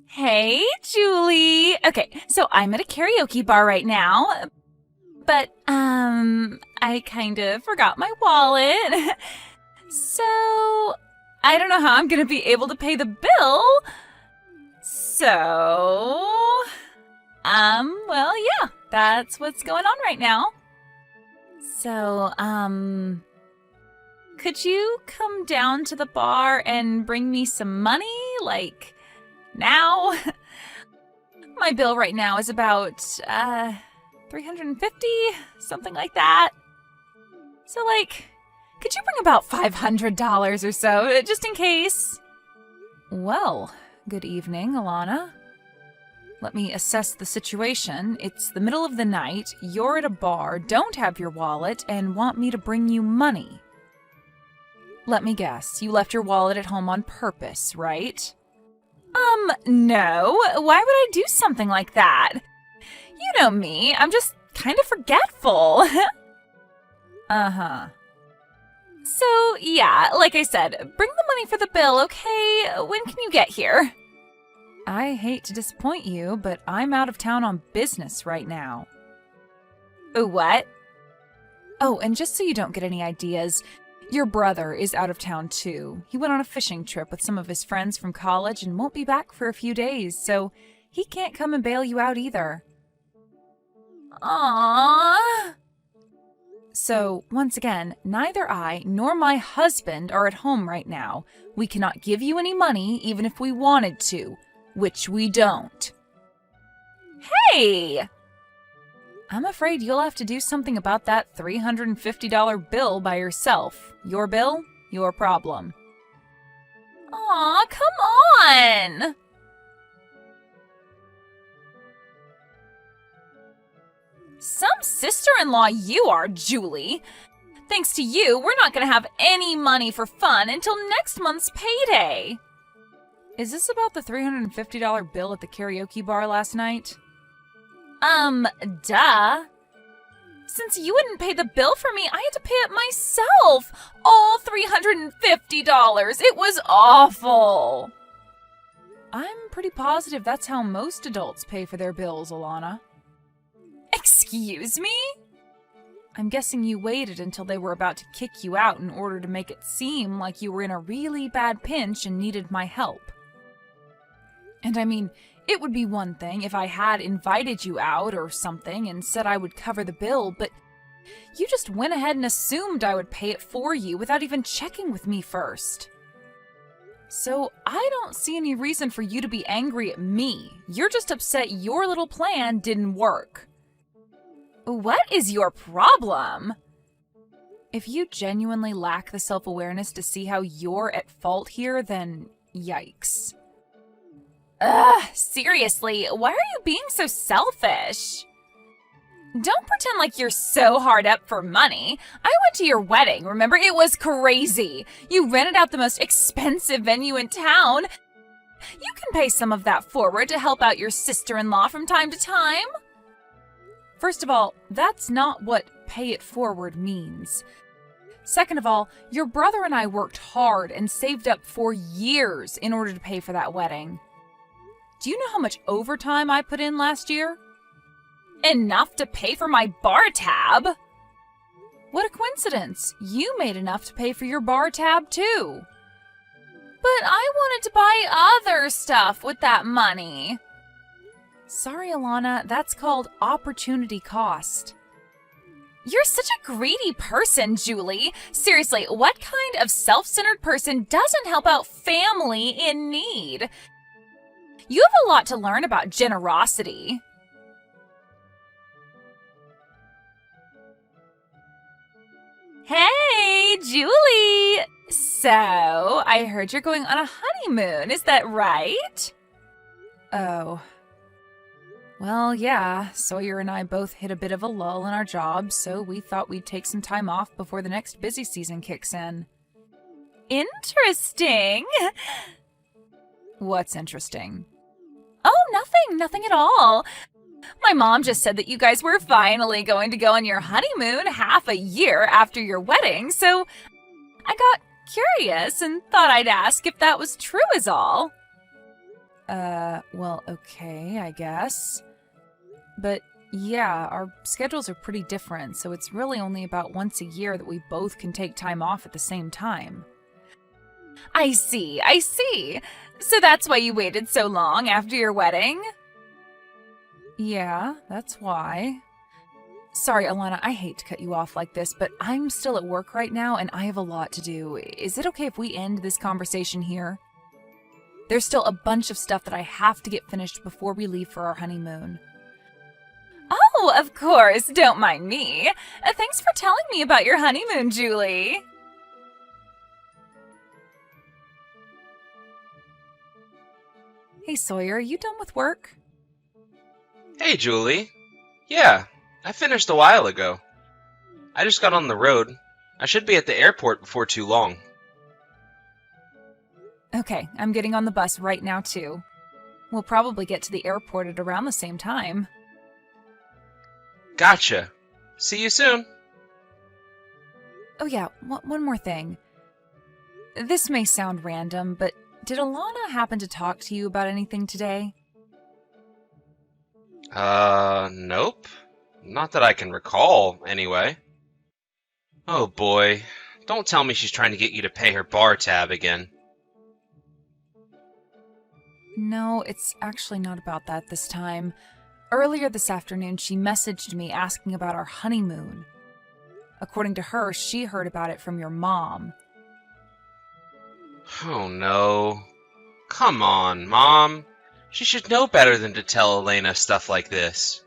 Hey, Julie. Okay, so I'm at a karaoke bar right now, but I kind of forgot my wallet. So, I don't know how I'm going to be able to pay the bill. So, well, yeah, that's what's going on right now. So, could you come down to the bar and bring me some money? Like, now? My bill right now is about, 350, something like that. So, like, could you bring about $500 or so, just in case? Well, good evening, Alana. Let me assess the situation. It's the middle of the night, you're at a bar, don't have your wallet, and want me to bring you money. Let me guess, you left your wallet at home on purpose, right? No. Why would I do something like that? You know me, I'm just kind of forgetful. Uh-huh. So, yeah, like I said, bring the money for the bill, okay? When can you get here? I hate to disappoint you, but I'm out of town on business right now. What? Oh, and just so you don't get any ideas, your brother is out of town too. He went on a fishing trip with some of his friends from college and won't be back for a few days, so he can't come and bail you out either. Aww. So, once again, neither I nor my husband are at home right now. We cannot give you any money even if we wanted to, which we don't. Hey! I'm afraid you'll have to do something about that $350 bill by yourself. Your bill, your problem. Aw, come on! Some sister-in-law you are, Julie. Thanks to you, we're not gonna have any money for fun until next month's payday. Is this about the $350 bill at the karaoke bar last night? Duh. Since you wouldn't pay the bill for me, I had to pay it myself. All $350. It was awful. I'm pretty positive that's how most adults pay for their bills, Alana. Excuse me? I'm guessing you waited until they were about to kick you out in order to make it seem like you were in a really bad pinch and needed my help. And I mean, it would be one thing if I had invited you out or something and said I would cover the bill, but you just went ahead and assumed I would pay it for you without even checking with me first. So I don't see any reason for you to be angry at me. You're just upset your little plan didn't work. What is your problem? If you genuinely lack the self-awareness to see how you're at fault here, then yikes. Ugh, seriously, why are you being so selfish? Don't pretend like you're so hard up for money. I went to your wedding, remember? It was crazy. You rented out the most expensive venue in town. You can pay some of that forward to help out your sister-in-law from time to time. First of all, that's not what pay it forward means. Second of all, your brother and I worked hard and saved up for years in order to pay for that wedding. Do you know how much overtime I put in last year? Enough to pay for my bar tab? What a coincidence. You made enough to pay for your bar tab too. But I wanted to buy other stuff with that money. Sorry, Alana, that's called opportunity cost. You're such a greedy person, Julie. Seriously, what kind of self-centered person doesn't help out family in need? You have a lot to learn about generosity. Hey, Julie! So, I heard you're going on a honeymoon, is that right? Oh. Well, yeah, Sawyer and I both hit a bit of a lull in our jobs, so we thought we'd take some time off before the next busy season kicks in. Interesting. What's interesting? Oh, nothing at all. My mom just said that you guys were finally going to go on your honeymoon half a year after your wedding, so I got curious and thought I'd ask if that was true is all. Well, okay, I guess. But yeah, our schedules are pretty different, so it's really only about once a year that we both can take time off at the same time. I see. So that's why you waited so long after your wedding? Yeah, that's why. Sorry, Alana, I hate to cut you off like this, but I'm still at work right now and I have a lot to do. Is it okay if we end this conversation here? There's still a bunch of stuff that I have to get finished before we leave for our honeymoon. Oh, of course, don't mind me. Thanks for telling me about your honeymoon, Julie. Hey, Sawyer, are you done with work? Hey, Julie. Yeah, I finished a while ago. I just got on the road. I should be at the airport before too long. Okay, I'm getting on the bus right now, too. We'll probably get to the airport at around the same time. Gotcha. See you soon. Oh yeah, one more thing. This may sound random, but did Alana happen to talk to you about anything today? Nope. Not that I can recall, anyway. Oh boy. Don't tell me she's trying to get you to pay her bar tab again. No, it's actually not about that this time. Earlier this afternoon, she messaged me asking about our honeymoon. According to her, she heard about it from your mom. Oh no. Come on, Mom. She should know better than to tell Elena stuff like this.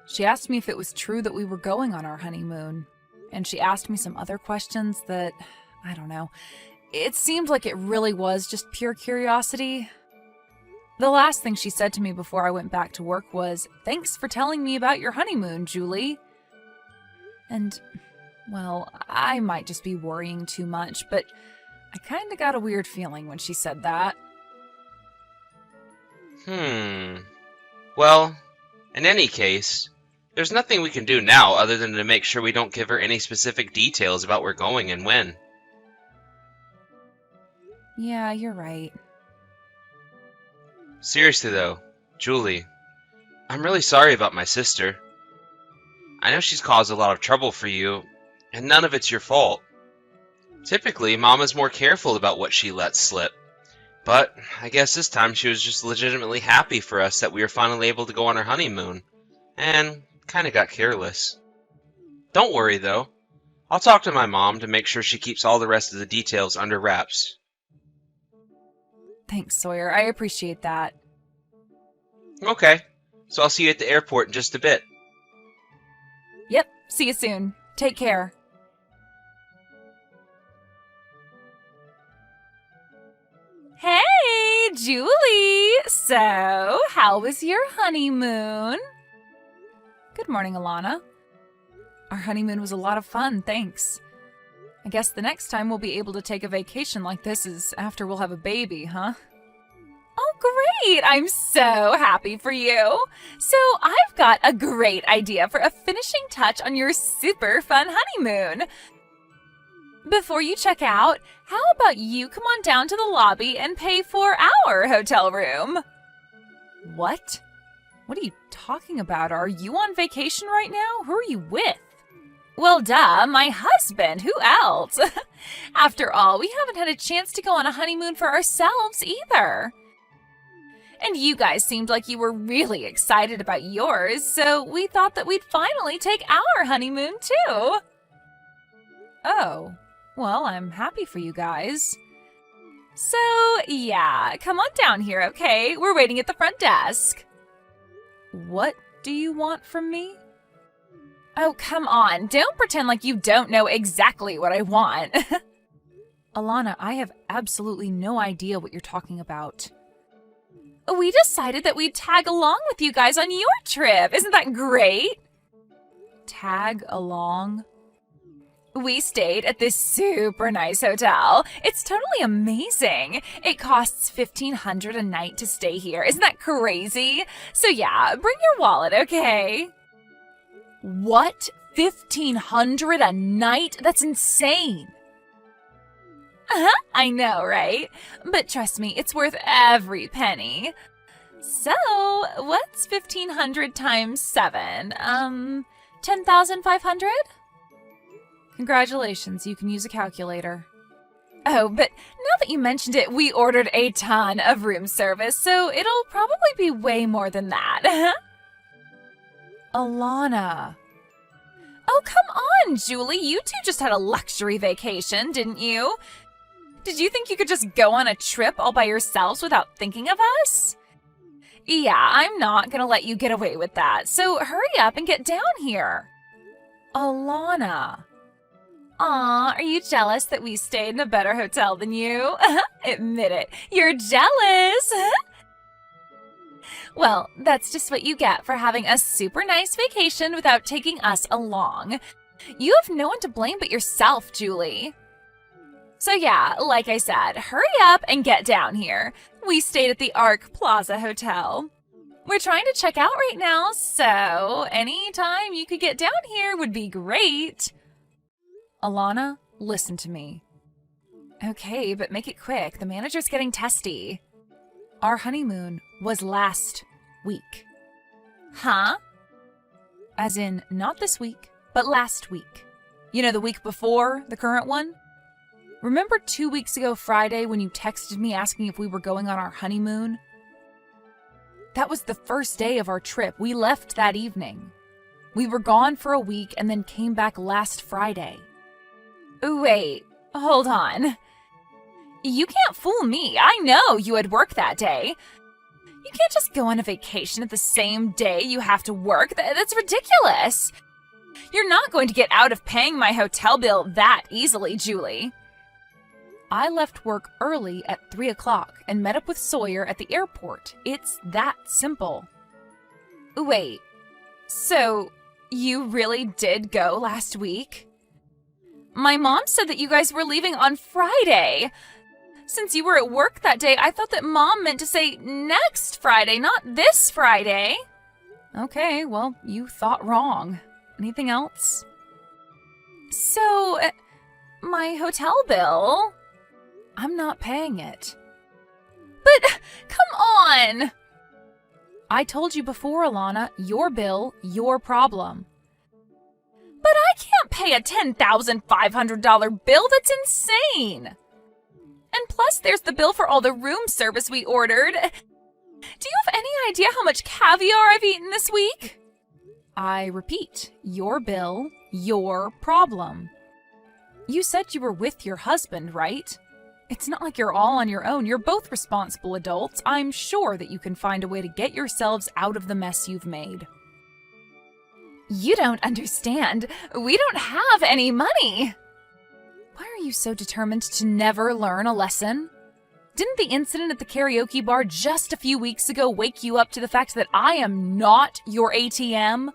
She asked me if it was true that we were going on our honeymoon. And she asked me some other questions that, I don't know. It seemed like it really was just pure curiosity. The last thing she said to me before I went back to work was, "Thanks for telling me about your honeymoon, Julie." And, well, I might just be worrying too much, but I kinda got a weird feeling when she said that. Well, in any case, there's nothing we can do now other than to make sure we don't give her any specific details about where we're going and when. Yeah, you're right. Seriously though, Julie, I'm really sorry about my sister. I know she's caused a lot of trouble for you, and none of it's your fault. Typically, Mama's more careful about what she lets slip. But I guess this time she was just legitimately happy for us that we were finally able to go on our honeymoon, and kinda got careless. Don't worry though, I'll talk to my mom to make sure she keeps all the rest of the details under wraps. Thanks, Sawyer. I appreciate that. Okay, so I'll see you at the airport in just a bit. Yep, see you soon. Take care. Hey, Julie! So, how was your honeymoon? Good morning, Alana. Our honeymoon was a lot of fun, thanks. I guess the next time we'll be able to take a vacation like this is after we'll have a baby, huh? Oh, great! I'm so happy for you. So, I've got a great idea for a finishing touch on your super fun honeymoon. Before you check out, how about you come on down to the lobby and pay for our hotel room? What? What are you talking about? Are you on vacation right now? Who are you with? Well, duh, my husband. Who else? After all, we haven't had a chance to go on a honeymoon for ourselves either. And you guys seemed like you were really excited about yours, so we thought that we'd finally take our honeymoon too. Oh, well, I'm happy for you guys. So, yeah, come on down here, okay? We're waiting at the front desk. What do you want from me? Oh, come on. Don't pretend like you don't know exactly what I want. Alana, I have absolutely no idea what you're talking about. We decided that we'd tag along with you guys on your trip. Isn't that great? Tag along? We stayed at this super nice hotel. It's totally amazing. It costs $1,500 a night to stay here. Isn't that crazy? So yeah, bring your wallet, okay? What? $1,500 a night? That's insane. I know, right? But trust me, it's worth every penny. So, what's 1,500 times 7? 10,500? Congratulations, you can use a calculator. Oh, but now that you mentioned it, we ordered a ton of room service, so it'll probably be way more than that. Alana. Oh, come on, Julie. You two just had a luxury vacation, didn't you? Did you think you could just go on a trip all by yourselves without thinking of us? Yeah, I'm not gonna let you get away with that, so hurry up and get down here. Alana. Aw, are you jealous that we stayed in a better hotel than you? Admit it, you're jealous. Well, that's just what you get for having a super nice vacation without taking us along. You have no one to blame but yourself, Julie. So yeah, like I said, hurry up and get down here. We stayed at the Ark Plaza Hotel. We're trying to check out right now, so any time you could get down here would be great. Alana, listen to me. Okay, but make it quick. The manager's getting testy. Our honeymoon was last week. Huh? As in, not this week, but last week. You know, the week before the current one? Remember 2 weeks ago Friday when you texted me asking if we were going on our honeymoon? That was the first day of our trip. We left that evening. We were gone for a week and then came back last Friday. Wait, hold on. You can't fool me. I know you had work that day. You can't just go on a vacation at the same day you have to work. That's ridiculous. You're not going to get out of paying my hotel bill that easily, Julie. I left work early at 3 o'clock and met up with Sawyer at the airport. It's that simple. Wait, so you really did go last week? My mom said that you guys were leaving on Friday. Since you were at work that day, I thought that Mom meant to say next Friday, not this Friday. Okay, well, you thought wrong. Anything else? So, my hotel bill? I'm not paying it. But, come on! I told you before, Alana, your bill, your problem. But I can't pay a $10,500 bill. That's insane. And plus, there's the bill for all the room service we ordered. Do you have any idea how much caviar I've eaten this week? I repeat, your bill, your problem. You said you were with your husband, right? It's not like you're all on your own. You're both responsible adults. I'm sure that you can find a way to get yourselves out of the mess you've made. You don't understand. We don't have any money. Why are you so determined to never learn a lesson? Didn't the incident at the karaoke bar just a few weeks ago wake you up to the fact that I am not your ATM?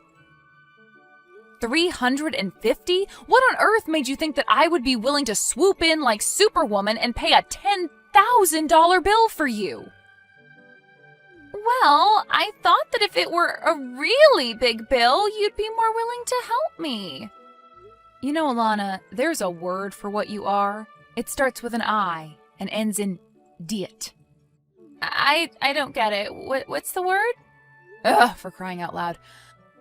$350? What on earth made you think that I would be willing to swoop in like Superwoman and pay a $10,000 bill for you? Well, I thought that if it were a really big bill, you'd be more willing to help me. You know, Alana, there's a word for what you are. It starts with an I and ends in diet. I don't get it. What's the word? Ugh, for crying out loud.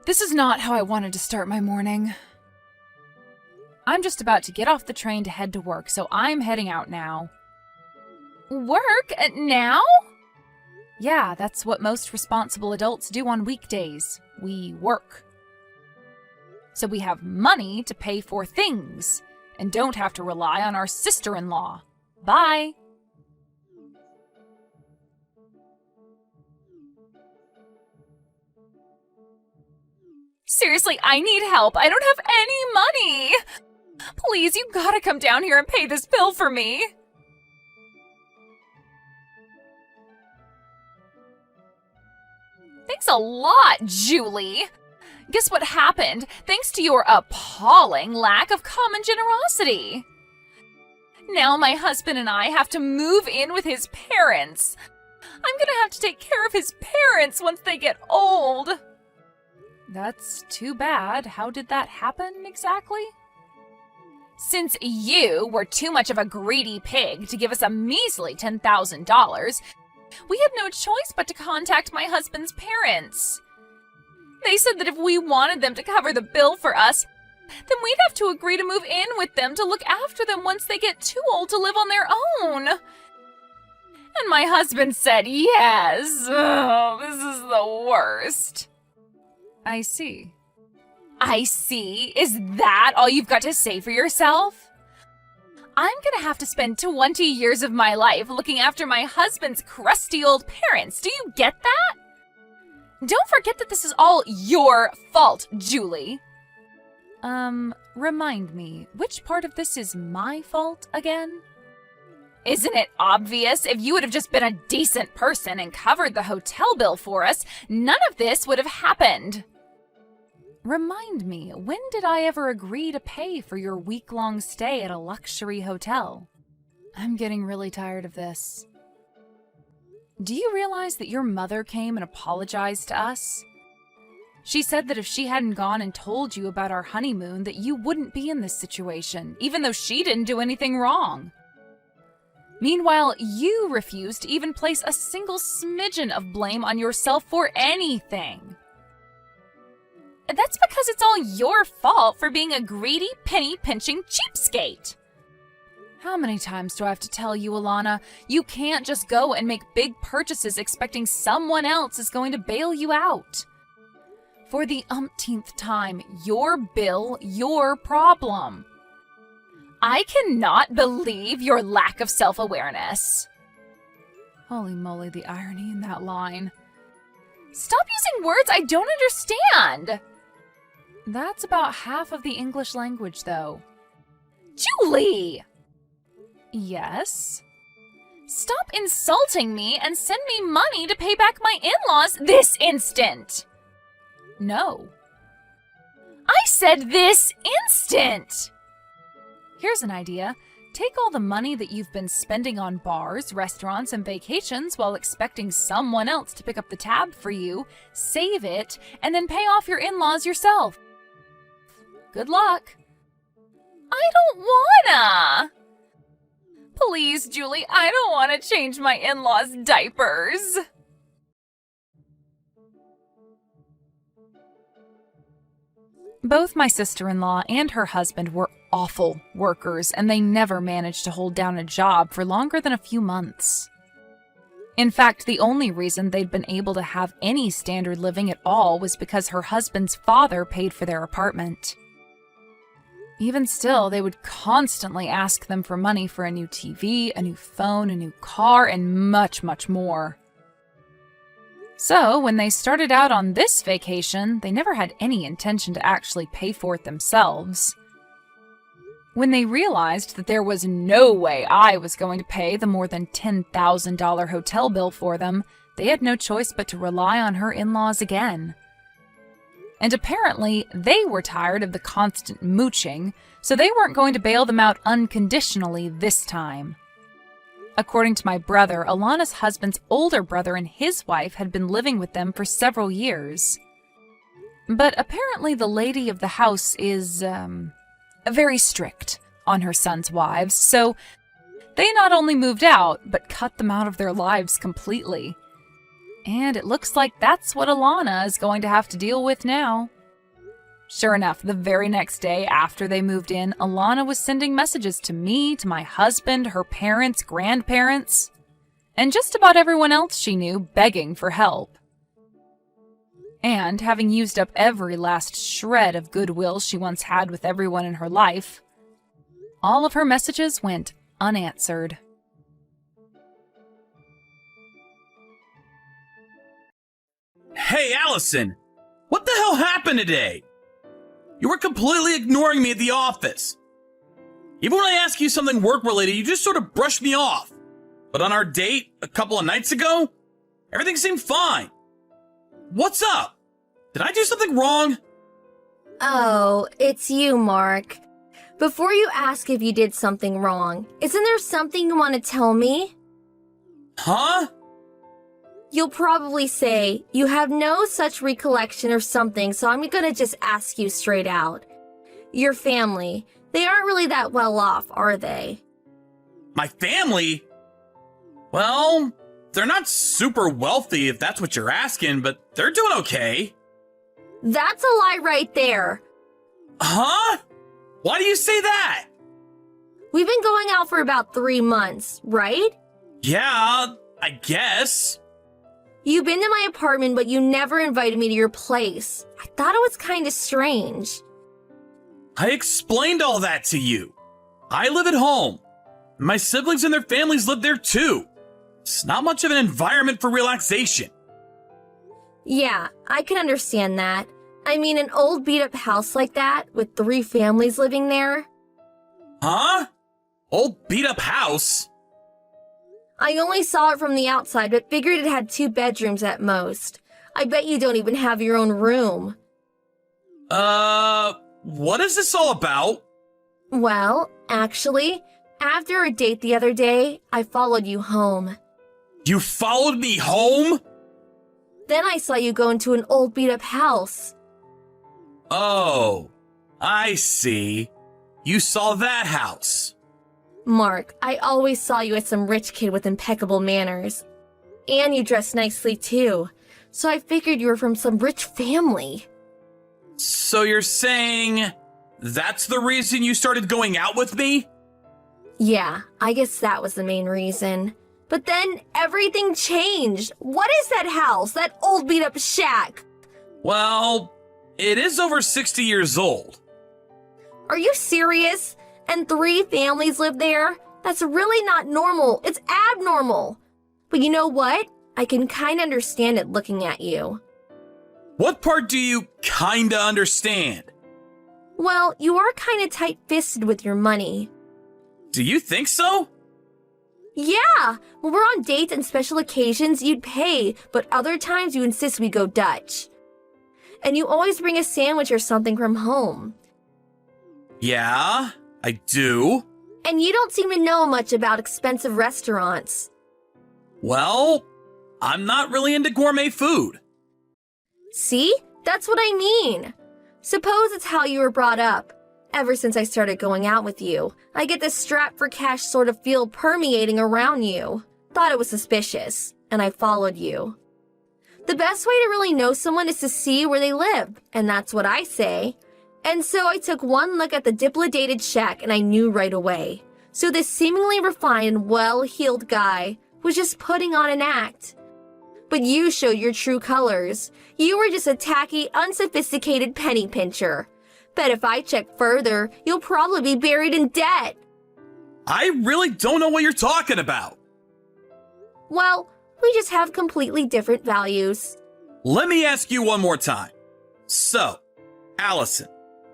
This is not how I wanted to start my morning. I'm just about to get off the train to head to work, so I'm heading out now. Work? Now? Yeah, that's what most responsible adults do on weekdays. We work. So we have money to pay for things, and don't have to rely on our sister-in-law. Bye. Seriously, I need help. I don't have any money. Please, you gotta come down here and pay this bill for me. Thanks a lot, Julie. Guess what happened? Thanks to your appalling lack of common generosity. Now my husband and I have to move in with his parents. I'm gonna have to take care of his parents once they get old. That's too bad. How did that happen exactly? Since you were too much of a greedy pig to give us a measly $10,000, we had no choice but to contact my husband's parents. They said that if we wanted them to cover the bill for us, then we'd have to agree to move in with them to look after them once they get too old to live on their own. And my husband said yes. Oh, this is the worst. I see. I see? Is that all you've got to say for yourself? I'm gonna have to spend 20 years of my life looking after my husband's crusty old parents. Do you get that? Don't forget that this is all your fault, Julie. Remind me, which part of this is my fault again? Isn't it obvious? If you would have just been a decent person and covered the hotel bill for us, none of this would have happened. Remind me, when did I ever agree to pay for your week-long stay at a luxury hotel? I'm getting really tired of this. Do you realize that your mother came and apologized to us? She said that if she hadn't gone and told you about our honeymoon, that you wouldn't be in this situation, even though she didn't do anything wrong. Meanwhile, you refused to even place a single smidgen of blame on yourself for anything. That's because it's all your fault for being a greedy, penny-pinching cheapskate. How many times do I have to tell you, Alana? You can't just go and make big purchases expecting someone else is going to bail you out. For the umpteenth time, your bill, your problem. I cannot believe your lack of self-awareness. Holy moly, the irony in that line. Stop using words I don't understand. That's about half of the English language, though. Julie! Yes? Stop insulting me and send me money to pay back my in-laws this instant! No. I said this instant! Here's an idea. Take all the money that you've been spending on bars, restaurants, and vacations while expecting someone else to pick up the tab for you, save it, and then pay off your in-laws yourself. Good luck. I don't wanna! Please, Julie, I don't want to change my in-laws' diapers. Both my sister-in-law and her husband were awful workers, and they never managed to hold down a job for longer than a few months. In fact, the only reason they'd been able to have any standard living at all was because her husband's father paid for their apartment. Even still, they would constantly ask them for money for a new TV, a new phone, a new car, and much, much more. So, when they started out on this vacation, they never had any intention to actually pay for it themselves. When they realized that there was no way I was going to pay the more than $10,000 hotel bill for them, they had no choice but to rely on her in-laws again. And apparently, they were tired of the constant mooching, so they weren't going to bail them out unconditionally this time. According to my brother, Alana's husband's older brother and his wife had been living with them for several years. But apparently the lady of the house is, very strict on her son's wives, so they not only moved out, but cut them out of their lives completely. And it looks like that's what Alana is going to have to deal with now. Sure enough, the very next day after they moved in, Alana was sending messages to me, to my husband, her parents, grandparents, and just about everyone else she knew, begging for help. And having used up every last shred of goodwill she once had with everyone in her life, all of her messages went unanswered. Hey, Allison! What the hell happened today? You were completely ignoring me at the office. Even when I ask you something work-related, you just sort of brush me off. But on our date a couple of nights ago, everything seemed fine. What's up? Did I do something wrong? Oh, it's you, Mark. Before you ask if you did something wrong, isn't there something you want to tell me? Huh? You'll probably say, you have no such recollection or something, so I'm gonna just ask you straight out. Your family, They aren't really that well off, are they? My family? Well, they're not super wealthy if that's what you're asking, but they're doing okay. That's a lie right there. Huh? Why do you say that? We've been going out for about 3 months, right? Yeah, I guess. You've been to my apartment, but you never invited me to your place. I thought it was kind of strange. I explained all that to you. I live at home. My siblings and their families live there too. It's not much of an environment for relaxation. Yeah, I can understand that. I mean, an old beat-up house like that, with 3 families living there. Huh? Old beat-up house? I only saw it from the outside, but figured it had 2 bedrooms at most. I bet you don't even have your own room. What is this all about? Well, actually, after our date the other day, I followed you home. You followed me home? Then I saw you go into an old beat-up house. Oh, I see. You saw that house. Mark, I always saw you as some rich kid with impeccable manners. And you dress nicely too. So I figured you were from some rich family. So you're saying that's the reason you started going out with me? Yeah, I guess that was the main reason. But then everything changed. What is that house? That old beat up shack? Well, it is over 60 years old. Are you serious? And 3 families live there? That's really not normal. It's abnormal. But you know what? I can kinda understand it looking at you. What part do you kinda understand? Well, you are kinda tight-fisted with your money. Do you think so? Yeah, when we're on dates and special occasions, you'd pay, but other times you insist we go Dutch. And you always bring a sandwich or something from home. Yeah, I do. And you don't seem to know much about expensive restaurants. Well, I'm not really into gourmet food. See? That's what I mean. Suppose it's how you were brought up. Ever since I started going out with you, I get this strap for cash sort of feel permeating around you. Thought it was suspicious, and I followed you. The best way to really know someone is to see where they live, and that's what I say. And so I took one look at the dilapidated shack and I knew right away. So this seemingly refined and well-heeled guy was just putting on an act. But you showed your true colors. You were just a tacky, unsophisticated penny pincher. Bet if I check further, you'll probably be buried in debt. I really don't know what you're talking about. Well, we just have completely different values. Let me ask you one more time. So, Allison,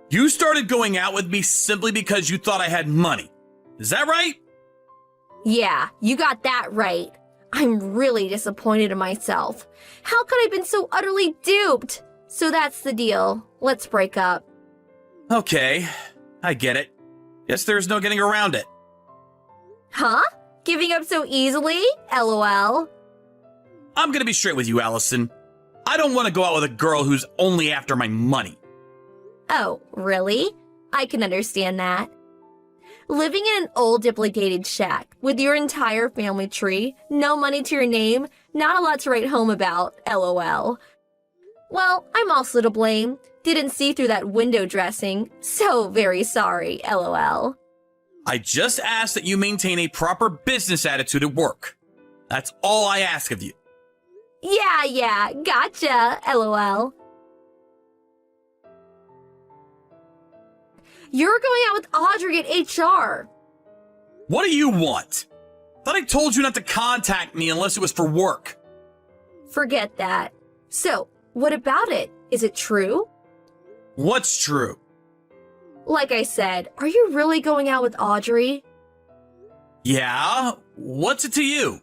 you started going out with me simply because you thought I had money. Is that right? Yeah, you got that right. I'm really disappointed in myself. How could I have been so utterly duped? So that's the deal. Let's break up. Okay, I get it. Guess there's no getting around it. Huh? Giving up so easily? LOL. I'm gonna be straight with you, Allison. I don't want to go out with a girl who's only after my money. Oh, really? I can understand that. Living in an old dilapidated shack with your entire family tree, no money to your name, not a lot to write home about, LOL. Well, I'm also to blame. Didn't see through that window dressing. So very sorry, LOL. I just ask that you maintain a proper business attitude at work. That's all I ask of you. Yeah, gotcha, LOL. You're going out with Audrey at HR. What do you want? Thought I told you not to contact me unless it was for work. Forget that. So, what about it? Is it true? What's true? Like I said, are you really going out with Audrey? Yeah? What's it to you?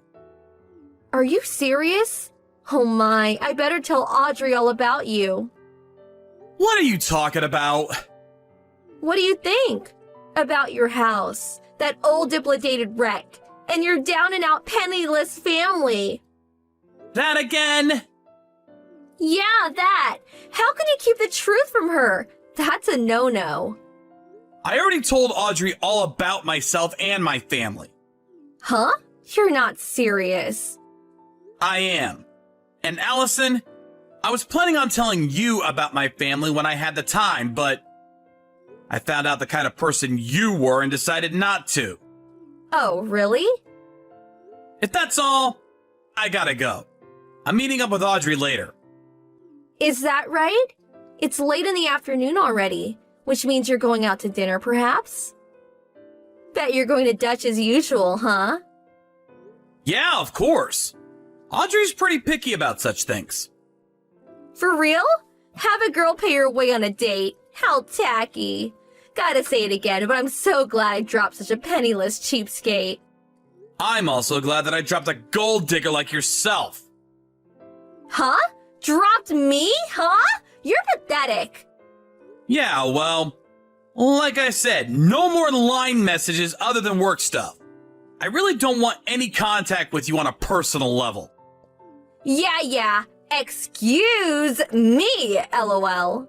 Are you serious? Oh my, I better tell Audrey all about you. What are you talking about? What do you think? About your house, that old dilapidated wreck, and your down and out penniless family. That again? Yeah, that. How can you keep the truth from her? That's a no-no. I already told Audrey all about myself and my family. Huh? You're not serious. I am. And Allison, I was planning on telling you about my family when I had the time, but I found out the kind of person you were and decided not to. Oh, really? If that's all, I gotta go. I'm meeting up with Audrey later. Is that right? It's late in the afternoon already, which means you're going out to dinner, perhaps? Bet you're going to Dutch as usual, huh? Yeah, of course. Audrey's pretty picky about such things. For real? Have a girl pay her way on a date? How tacky. Gotta say it again, but I'm so glad I dropped such a penniless cheapskate. I'm also glad that I dropped a gold digger like yourself. Huh? Dropped me? Huh? You're pathetic. Yeah, well, like I said, no more line messages other than work stuff. I really don't want any contact with you on a personal level. Yeah. Excuse me, LOL.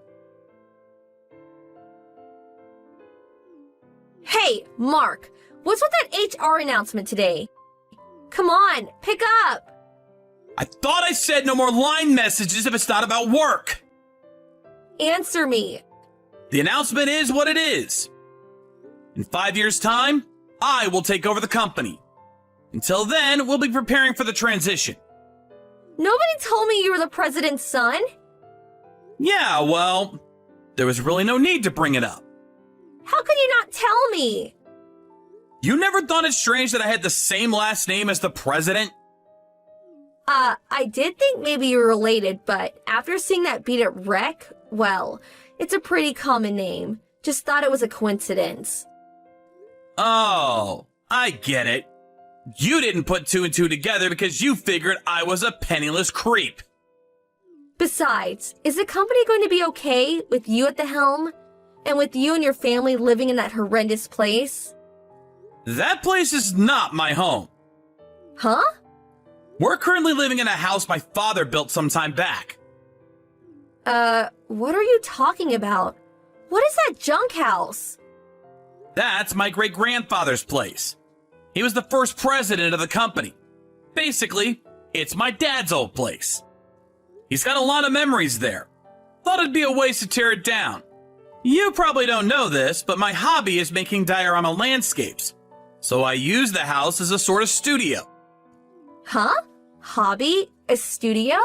Hey, Mark, what's with that HR announcement today? Come on, pick up. I thought I said no more line messages if it's not about work. Answer me. The announcement is what it is. In 5 years' time, I will take over the company. Until then, we'll be preparing for the transition. Nobody told me you were the president's son. Yeah, well, there was really no need to bring it up. How could you not tell me? You never thought it strange that I had the same last name as the president? I did think maybe you were related, but after seeing that beat at Rec, well, it's a pretty common name. Just thought it was a coincidence. Oh, I get it. You didn't put two and two together because you figured I was a penniless creep. Besides, is the company going to be okay with you at the helm? And with you and your family living in that horrendous place? That place is not my home. Huh? We're currently living in a house my father built some time back. What are you talking about? What is that junk house? That's my great-grandfather's place. He was the first president of the company. Basically, it's my dad's old place. He's got a lot of memories there. Thought it'd be a waste to tear it down. You probably don't know this, but my hobby is making diorama landscapes. So I use the house as a sort of studio. Huh? Hobby? A studio?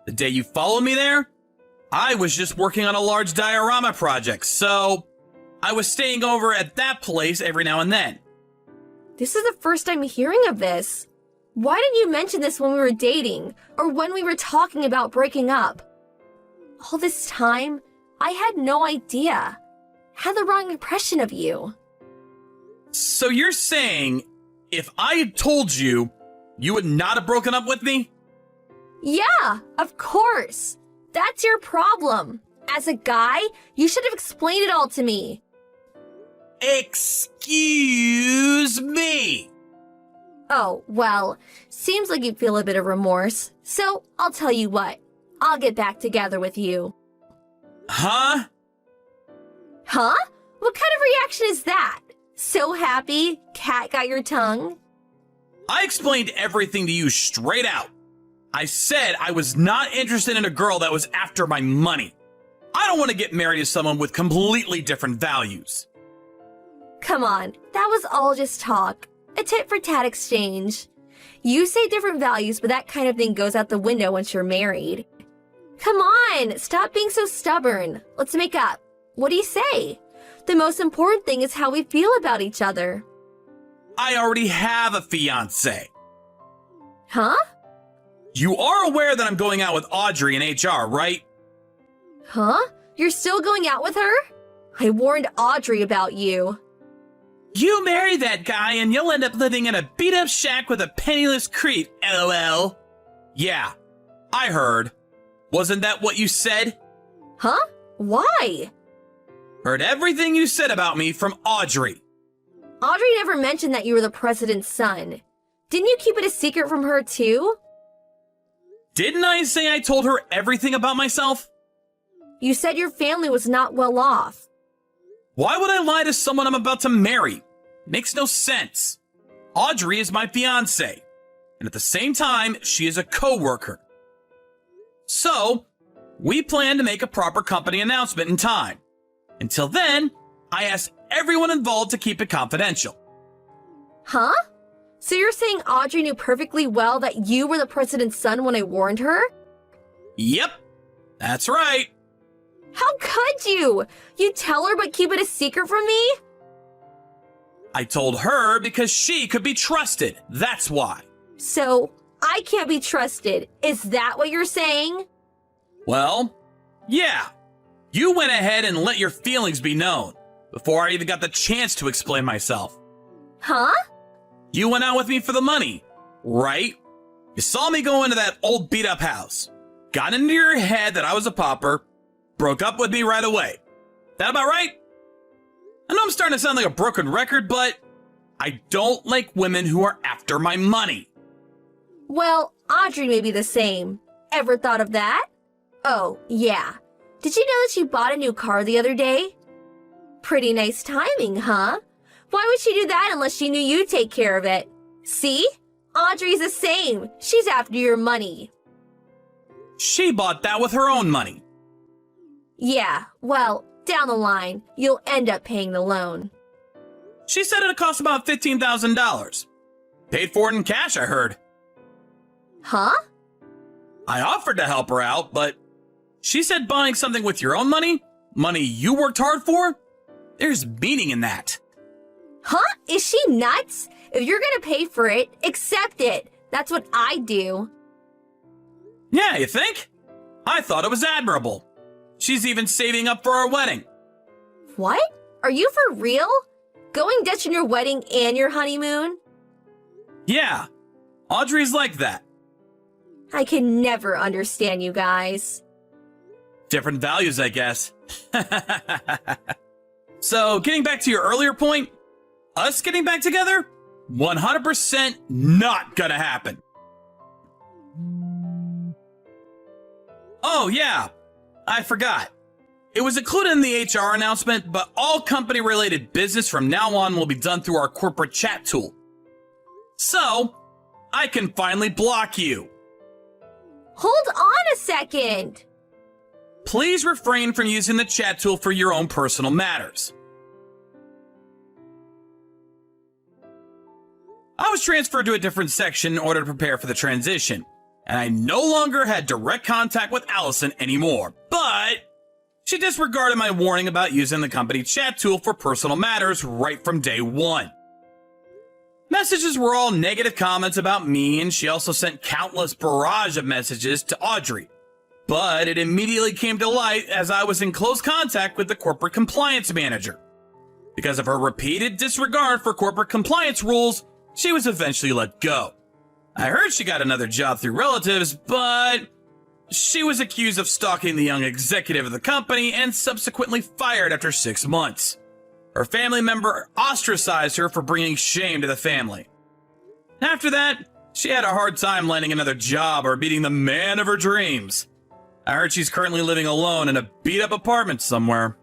The day you followed me there, I was just working on a large diorama project, so I was staying over at that place every now and then. This is the first I'm hearing of this. Why didn't you mention this when we were dating, or when we were talking about breaking up? All this time, I had no idea. Had the wrong impression of you. So you're saying, if I had told you, you would not have broken up with me? Yeah, of course. That's your problem. As a guy, you should have explained it all to me. Excuse me. Oh, well, seems like you feel a bit of remorse. So, I'll tell you what. I'll get back together with you. Huh? Huh? What kind of reaction is that? So happy, cat got your tongue? I explained everything to you straight out. I said I was not interested in a girl that was after my money. I don't want to get married to someone with completely different values. Come on, that was all just talk. A tit-for-tat exchange. You say different values, but that kind of thing goes out the window once you're married. Come on, stop being so stubborn. Let's make up. What do you say? The most important thing is how we feel about each other. I already have a fiancé. Huh? You are aware that I'm going out with Audrey in HR, right? Huh? You're still going out with her? I warned Audrey about you. You marry that guy and you'll end up living in a beat-up shack with a penniless creep, LOL. Yeah, I heard. Wasn't that what you said? Huh? Why? Heard everything you said about me from Audrey. Audrey never mentioned that you were the president's son. Didn't you keep it a secret from her too? Didn't I say I told her everything about myself? You said your family was not well off. Why would I lie to someone I'm about to marry? Makes no sense. Audrey is my fiance, and at the same time, she is a co-worker. So, we plan to make a proper company announcement in time. Until then, I asked everyone involved to keep it confidential. Huh? So you're saying Audrey knew perfectly well that you were the president's son when I warned her? Yep, that's right. How could you? You tell her but keep it a secret from me? I told her because she could be trusted. That's why. So, I can't be trusted. Is that what you're saying? Well, yeah. You went ahead and let your feelings be known before I even got the chance to explain myself. Huh? You went out with me for the money, right? You saw me go into that old beat-up house, got into your head that I was a pauper, broke up with me right away. That about right? I know I'm starting to sound like a broken record, but I don't like women who are after my money. Well, Audrey may be the same. Ever thought of that? Oh, yeah. Did you know that she bought a new car the other day? Pretty nice timing, huh? Why would she do that unless she knew you'd take care of it? See? Audrey's the same. She's after your money. She bought that with her own money. Yeah, well, down the line, you'll end up paying the loan. She said it'd cost about $15,000. Paid for it in cash, I heard. Huh? I offered to help her out, but she said buying something with your own money, money you worked hard for, there's meaning in that. Huh? Is she nuts? If you're gonna pay for it, accept it. That's what I do. Yeah, you think? I thought it was admirable. She's even saving up for our wedding. What? Are you for real? Going Dutch on your wedding and your honeymoon? Yeah, Audrey's like that. I can never understand you guys. Different values, I guess. So, getting back to your earlier point, us getting back together? 100% not gonna happen. Oh, yeah, I forgot. It was included in the HR announcement, but all company-related business from now on will be done through our corporate chat tool. So, I can finally block you. Hold on a second. Please refrain from using the chat tool for your own personal matters. I was transferred to a different section in order to prepare for the transition, and I no longer had direct contact with Allison anymore, but she disregarded my warning about using the company chat tool for personal matters right from day one. Messages were all negative comments about me, and she also sent countless barrage of messages to Audrey. But it immediately came to light as I was in close contact with the corporate compliance manager. Because of her repeated disregard for corporate compliance rules, she was eventually let go. I heard she got another job through relatives, but she was accused of stalking the young executive of the company and subsequently fired after 6 months. Her family member ostracized her for bringing shame to the family. After that, she had a hard time landing another job or meeting the man of her dreams. I heard she's currently living alone in a beat-up apartment somewhere.